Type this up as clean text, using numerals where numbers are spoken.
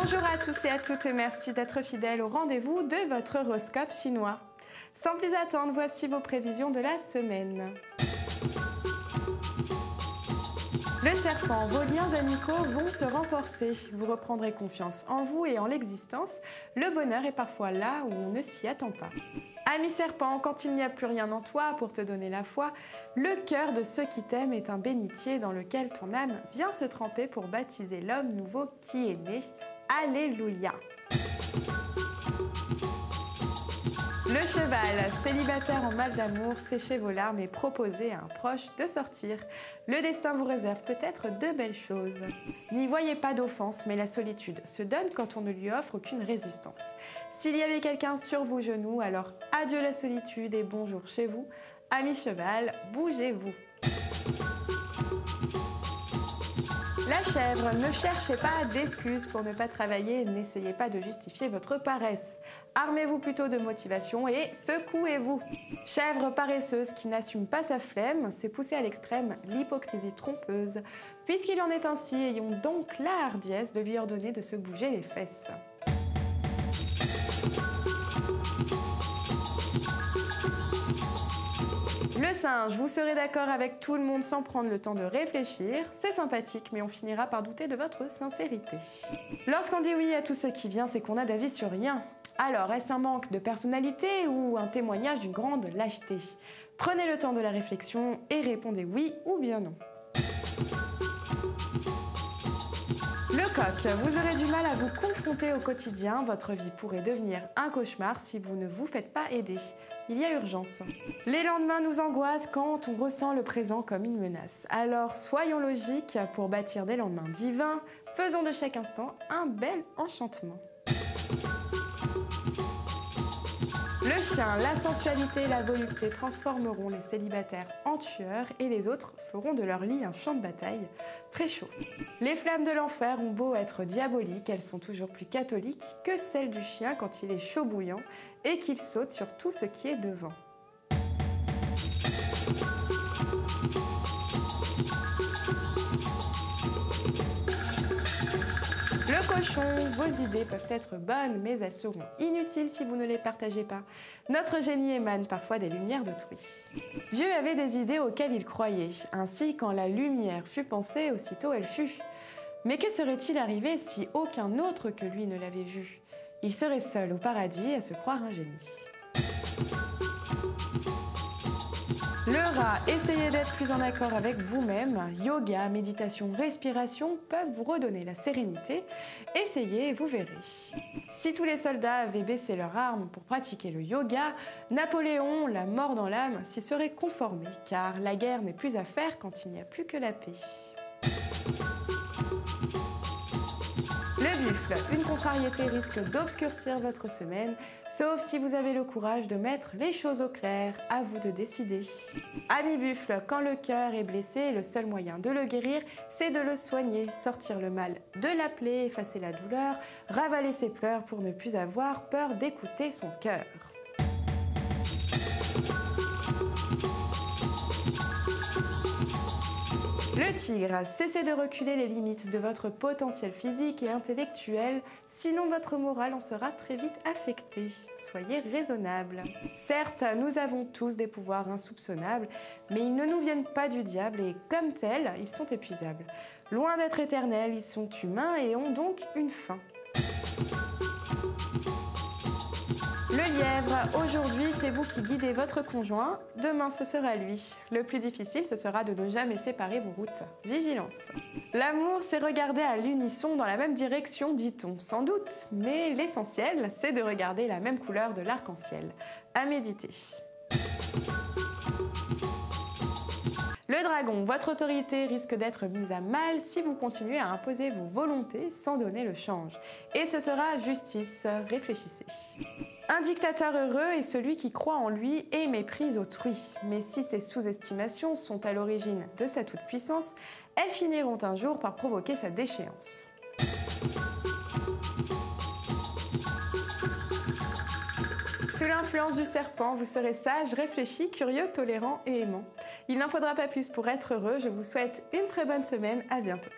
Bonjour à tous et à toutes et merci d'être fidèles au rendez-vous de votre horoscope chinois. Sans plus attendre, voici vos prévisions de la semaine. Le serpent, vos liens amicaux vont se renforcer. Vous reprendrez confiance en vous et en l'existence. Le bonheur est parfois là où on ne s'y attend pas. Ami serpent, quand il n'y a plus rien en toi pour te donner la foi, le cœur de ceux qui t'aiment est un bénitier dans lequel ton âme vient se tremper pour baptiser l'homme nouveau qui est né. Alléluia! Le cheval, célibataire en mal d'amour, séchez vos larmes et proposez à un proche de sortir. Le destin vous réserve peut-être de belles choses. N'y voyez pas d'offense, mais la solitude se donne quand on ne lui offre aucune résistance. S'il y avait quelqu'un sur vos genoux, alors adieu la solitude et bonjour chez vous. Ami cheval, bougez-vous. La chèvre, ne cherchez pas d'excuses pour ne pas travailler, n'essayez pas de justifier votre paresse. Armez-vous plutôt de motivation et secouez-vous. Chèvre paresseuse qui n'assume pas sa flemme, c'est pousser à l'extrême l'hypocrisie trompeuse. Puisqu'il en est ainsi, ayons donc la hardiesse de lui ordonner de se bouger les fesses. Le singe, vous serez d'accord avec tout le monde sans prendre le temps de réfléchir. C'est sympathique, mais on finira par douter de votre sincérité. Lorsqu'on dit oui à tout ce qui vient, c'est qu'on a d'avis sur rien. Alors, est-ce un manque de personnalité ou un témoignage d'une grande lâcheté? Prenez le temps de la réflexion et répondez oui ou bien non. Le coq, vous aurez du mal à vous confronter au quotidien. Votre vie pourrait devenir un cauchemar si vous ne vous faites pas aider. Il y a urgence. Les lendemains nous angoissent quand on ressent le présent comme une menace. Alors soyons logiques pour bâtir des lendemains divins. Faisons de chaque instant un bel enchantement. Le chien, la sensualité et la volupté transformeront les célibataires en tueurs et les autres feront de leur lit un champ de bataille très chaud. Les flammes de l'enfer ont beau être diaboliques, elles sont toujours plus catholiques que celles du chien quand il est chaud bouillant et qu'il saute sur tout ce qui est devant. Le cochon, vos idées peuvent être bonnes, mais elles seront inutiles si vous ne les partagez pas. Notre génie émane parfois des lumières d'autrui. Dieu avait des idées auxquelles il croyait. Ainsi, quand la lumière fut pensée, aussitôt elle fut. Mais que serait-il arrivé si aucun autre que lui ne l'avait vu? Il serait seul au paradis à se croire un génie. Le rat, essayez d'être plus en accord avec vous-même. Yoga, méditation, respiration peuvent vous redonner la sérénité. Essayez et vous verrez. Si tous les soldats avaient baissé leurs armes pour pratiquer le yoga, Napoléon, la mort dans l'âme, s'y serait conformé, car la guerre n'est plus à faire quand il n'y a plus que la paix. Le buffle, une contrariété risque d'obscurcir votre semaine, sauf si vous avez le courage de mettre les choses au clair, à vous de décider. Ami buffle, quand le cœur est blessé, le seul moyen de le guérir, c'est de le soigner, sortir le mal de la plaie, effacer la douleur, ravaler ses pleurs pour ne plus avoir peur d'écouter son cœur. Le tigre, cessez de reculer les limites de votre potentiel physique et intellectuel, sinon votre morale en sera très vite affectée. Soyez raisonnable. Certes, nous avons tous des pouvoirs insoupçonnables, mais ils ne nous viennent pas du diable et comme tels, ils sont épuisables. Loin d'être éternels, ils sont humains et ont donc une fin. Le lièvre, aujourd'hui c'est vous qui guidez votre conjoint, demain ce sera lui. Le plus difficile ce sera de ne jamais séparer vos routes. Vigilance. L'amour c'est regarder à l'unisson dans la même direction dit-on, sans doute, mais l'essentiel c'est de regarder la même couleur de l'arc-en-ciel. À méditer. Le dragon, votre autorité risque d'être mise à mal si vous continuez à imposer vos volontés sans donner le change. Et ce sera justice, réfléchissez. Un dictateur heureux est celui qui croit en lui et méprise autrui. Mais si ces sous-estimations sont à l'origine de sa toute-puissance, elles finiront un jour par provoquer sa déchéance. Sous l'influence du serpent, vous serez sage, réfléchi, curieux, tolérant et aimant. Il n'en faudra pas plus pour être heureux. Je vous souhaite une très bonne semaine. À bientôt.